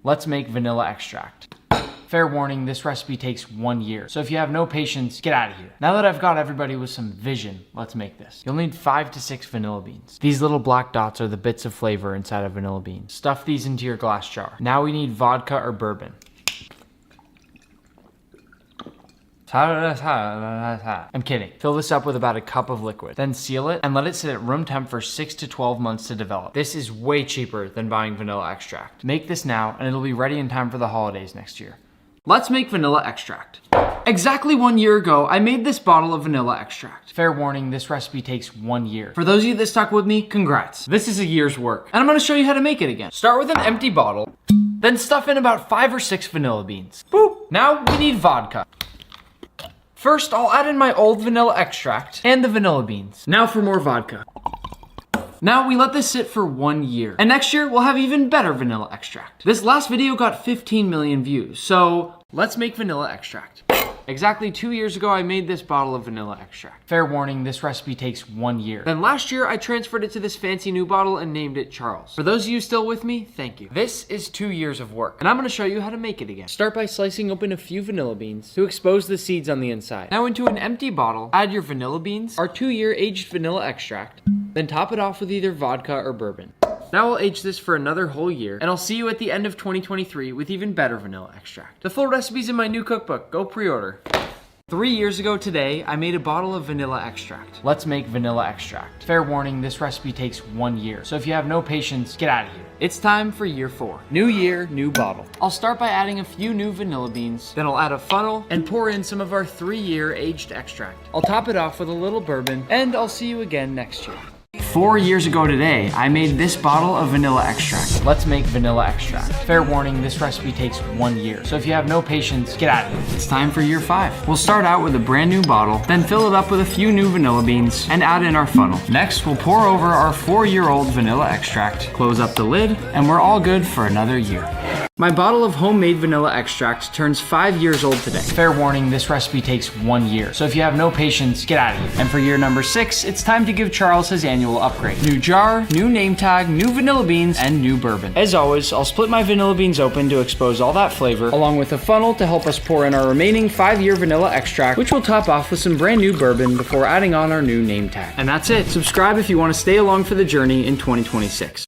Let's make vanilla extract. Fair warning, this recipe takes 1 year. So if you have no patience, get out of here. Now that I've got everybody with some vision, let's make this. You'll need 5 to 6 vanilla beans. These little black dots are the bits of flavor inside of vanilla beans. Stuff these into your glass jar. Now we need vodka or bourbon. I'm kidding. Fill this up with about a cup of liquid. Then seal it and let it sit at room temp for 6 to 12 months to develop. This is way cheaper than buying vanilla extract. Make this now and it'll be ready in time for the holidays next year. Let's make vanilla extract. Exactly 1 year ago, I made this bottle of vanilla extract. Fair warning, this recipe takes 1 year. For those of you that stuck with me, congrats. This is a year's work. And I'm gonna show you how to make it again. Start with an empty bottle, then stuff in about 5 or 6 vanilla beans. Boop. Now we need vodka. First, I'll add in my old vanilla extract and the vanilla beans. Now for more vodka. Now we let this sit for 1 year. And next year, we'll have even better vanilla extract. This last video got 15 million views, so let's make vanilla extract. Exactly 2 years ago, I made this bottle of vanilla extract. Fair warning, this recipe takes 1 year. Then last year, I transferred it to this fancy new bottle and named it Charles. For those of you still with me, thank you. This is 2 years of work, and I'm gonna show you how to make it again. Start by slicing open a few vanilla beans to expose the seeds on the inside. Now into an empty bottle, add your vanilla beans, our 2-year aged vanilla extract, then top it off with either vodka or bourbon. Now I'll age this for another whole year, and I'll see you at the end of 2023 with even better vanilla extract. The full recipe's in my new cookbook. Go pre-order. 3 years ago today, I made a bottle of vanilla extract. Let's make vanilla extract. Fair warning, this recipe takes 1 year. So if you have no patience, get out of here. It's time for year 4. New year, new bottle. I'll start by adding a few new vanilla beans, then I'll add a funnel and pour in some of our 3-year aged extract. I'll top it off with a little bourbon, and I'll see you again next year. 4 years ago today, I made this bottle of vanilla extract. Let's make vanilla extract. Fair warning, this recipe takes 1 year. So if you have no patience, get out of here. It's time for year 5. We'll start out with a brand new bottle, then fill it up with a few new vanilla beans, and add in our funnel. Next, we'll pour over our 4-year-old vanilla extract, close up the lid, and we're all good for another year. My bottle of homemade vanilla extract turns 5 years old today. Fair warning, this recipe takes 1 year. So if you have no patience, get out of here. And for year number 6, it's time to give Charles his annual upgrade. New jar, new name tag, new vanilla beans, and new bourbon. As always, I'll split my vanilla beans open to expose all that flavor, along with a funnel to help us pour in our remaining 5-year vanilla extract, which we'll top off with some brand new bourbon before adding on our new name tag. And that's it. Subscribe if you want to stay along for the journey in 2026.